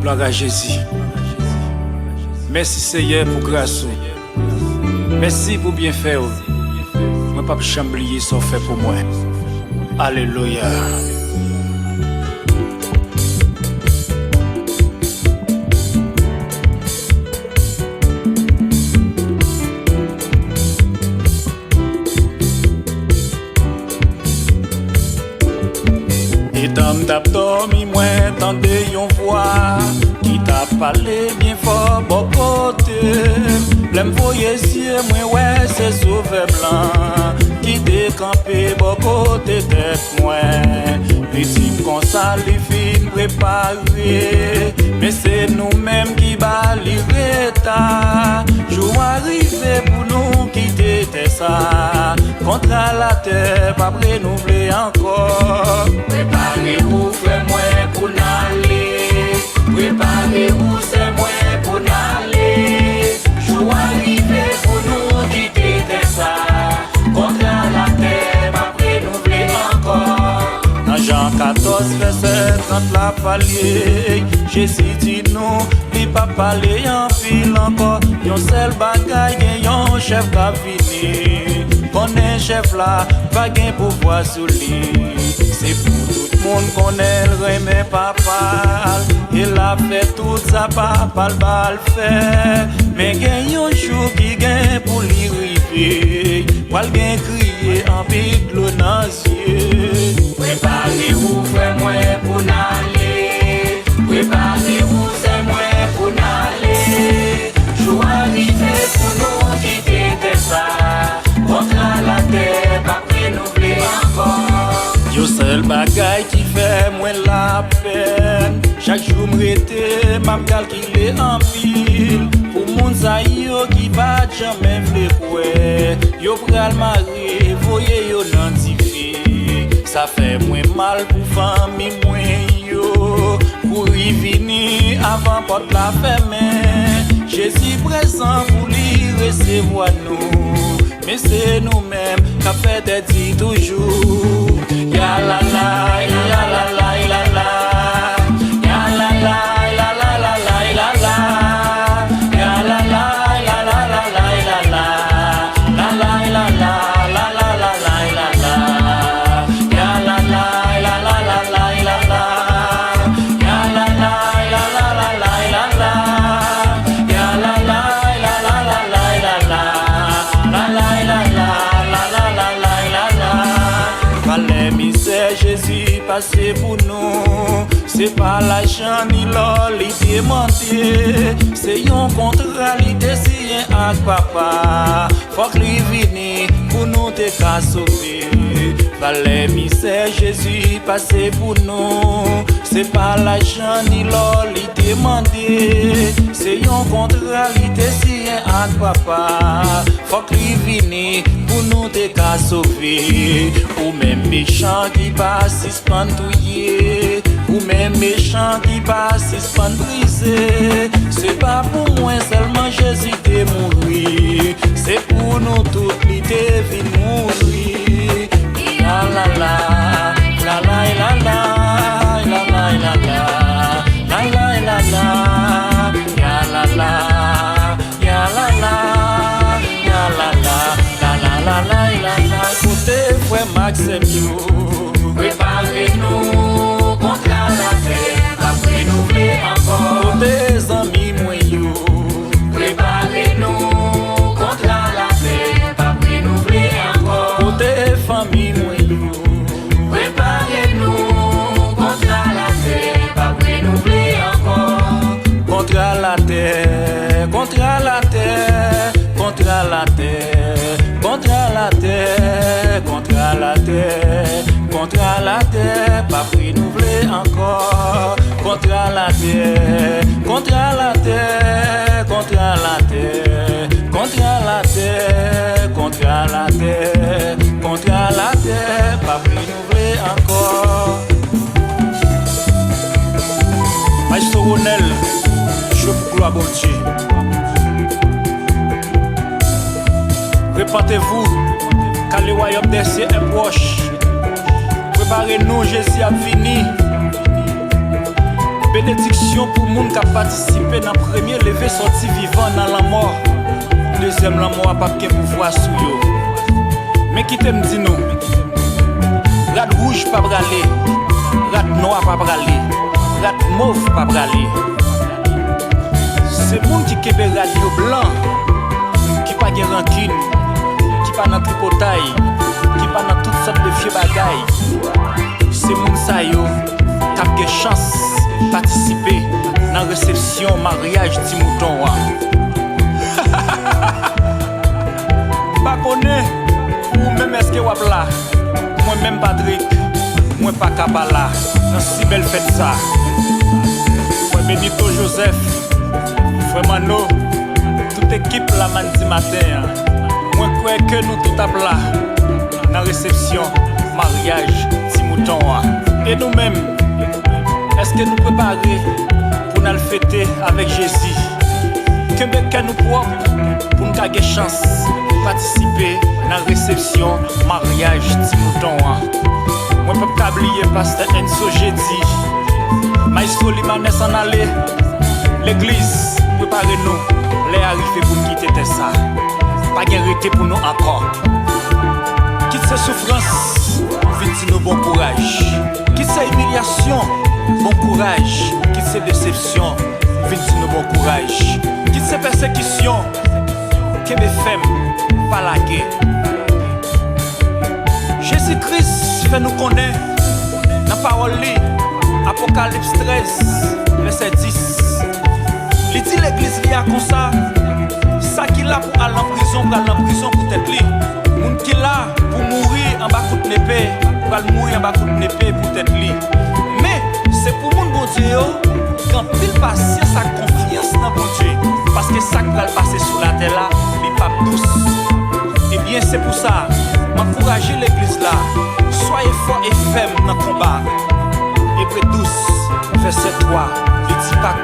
Gloire à Jésus. Merci Seigneur pour grâce. Merci pour bien faire. Moi pas chamblier ça fait pour moi. Alléluia. Et dame tap dormi moins tande yon voix qui t'a parlé bien fort bon côté. L'aime voyer cieux moi ouais c'est sauvé blanc qui décampé bon côté tête moi. Petit comme ça les filles préparé mais c'est nous-mêmes qui baliré ta. Jour arrivé pour nous quitter ça contre la terre pas renouveler encore. Préparez-vous, fais-moi pour n'aller. Préparez-vous, c'est moi pour n'aller. Jour arrivé pour nous quitter ça. Contre la terre, pas renouveler encore. Dans Jean 14, verset 30, la palier. Jésus dit nous, il pas parler en fil encore. Yon seul bagaille, yon chef qu'a fini. Connaît chef là, pas gain pouvoir sous lui. C'est pour tout le monde qu'on elle remet papa. Il a fait tout ça, papa va le faire. Mais gagne un jour qui gagne pour l'y river. Pour le gagne crier en pique l'eau dans les yeux. Préparez-vous, fais-moi pour n'aller. Préparez-vous, c'est moi pour n'aller. Jour arrivé pour nous quitter ça. Contre la terre, pas renouveler encore. Yo seul bagaille qui fait moins la peine. Chaque jour m'rete, m'a calculé en pile. Pour moun sa yo qui va jamais vle. Yo pral mari, voye yo nantifi. Ça fait moins mal pour famille moins yo. Pour y venir avant porte la fermer. Jésus présent pour lui recevoir nous. Mais c'est nous-mêmes qu'a fait des dits toujours. Ya la la, ya la la, ya la la. Ya la la, ya la la, ya la la. Ya la la, ya la la, ya la la. La la, la la, la la, la la, la la. Ya la la, ya la la, ya la. Ya la la, ya la la, ya la. Ya la la, ya la la, ya la. Fallait misère Jésus passer pour nous. C'est pas l'argent ni l'or li demandé. C'est yon contrat li désigné avec papa. Faut que li vini pour nous te ka sauver. Fallait misère Jésus passer pour nous. C'est pas l'argent ni l'or li demandé. C'est yon contrat li désigné avec papa. Faut que li vini pour nous te ka sauver. Ou même méchant qui passe spantouillé. Ou même méchant qui passe brisé. C'est pas pour moi seulement Jésus t'est mouru. C'est pour nous tous qui t'est venu mourir. La la la, la la la la, la la la la, la la la la, ya la la, ya la la, ya la la, la la la la la. Écoutez frère Maxime yo, préparez-nous contre la terre, pas renouveler encore. Des amis moi yo, préparez-nous contre la terre, pas renouveler encore. Des familles moi yo, préparez-nous contre la terre, pas renouveler encore. Contre la terre, contre la terre, contre la terre, contre la terre, contre la terre, contre la terre, pas renouveler encore. Contre la terre, contre la terre, contre la terre, contre la terre, contre la terre, contre la terre, pas renouveler encore. Maestro Ronel, je vous gloire bon Dieu. Répentez-vous, car le royaume des cieux est proche. Préparez-nous, Jésus a fini. Bénédiction pour moun qui a participé dans le premier levé sorti vivant dans la mort. Deuxième la mort a pas de pouvoir sur yo. Mais qui t'aime dit nous? Rat rouge pas braler, rat noir pas braler, rat mauve pas braler. C'est moun qui kebe radio blanc, qui pas de rancune, qui pas dans tripotaille, qui pas dans toutes sortes de vieux bagailles. C'est moun sa yo qui a de chance participer dans la réception mariage di mouton. Pas connaît ou même est-ce que wap là? Moi même Patrick, moi pas Kabala, dans si belle fête ça. Moi Benito Joseph, frère Mano, toute équipe la mandi matin. Moi crois que nous tout à plat dans réception mariage di mouton. Et nous-mêmes, est-ce que nous préparer pour nous fêter avec Jésus? Que nous propres pour nous avoir chance de participer dans la réception mariage de mouton. Moi je ne peux pas oublier pasteur Enzo Jeudi, Maestro Limanes en aller. L'église, préparez-nous, les arrivés pour nous quitter ça. Pas de pour nous encore. Quitte ces souffrances, vite nous bon courage. Quitte ces humiliations, bon courage. Quitte ces déceptions, vite nous bon courage. Quitte ces persécutions, que mes femmes, pas la guerre. Jésus-Christ fait nous connaître, dans la parole, Apocalypse 13, verset 10. Il dit l'église li a comme ça qu'il a pour aller en prison, pour aller en prison pour être li. Moun qui là pour mourir en bas coup de l'épée, pour aller mourir en bas coup de l'épée pour être li. Mais c'est pour moun bon Dieu, quand il passe sa confiance dans bon Dieu, parce que ça qui va passer sur la terre là, il pas douce. Et bien c'est pour ça, m'encourager l'église là, soyez forts et fermes dans le combat. Hébreux 12, verset 3, il dit pas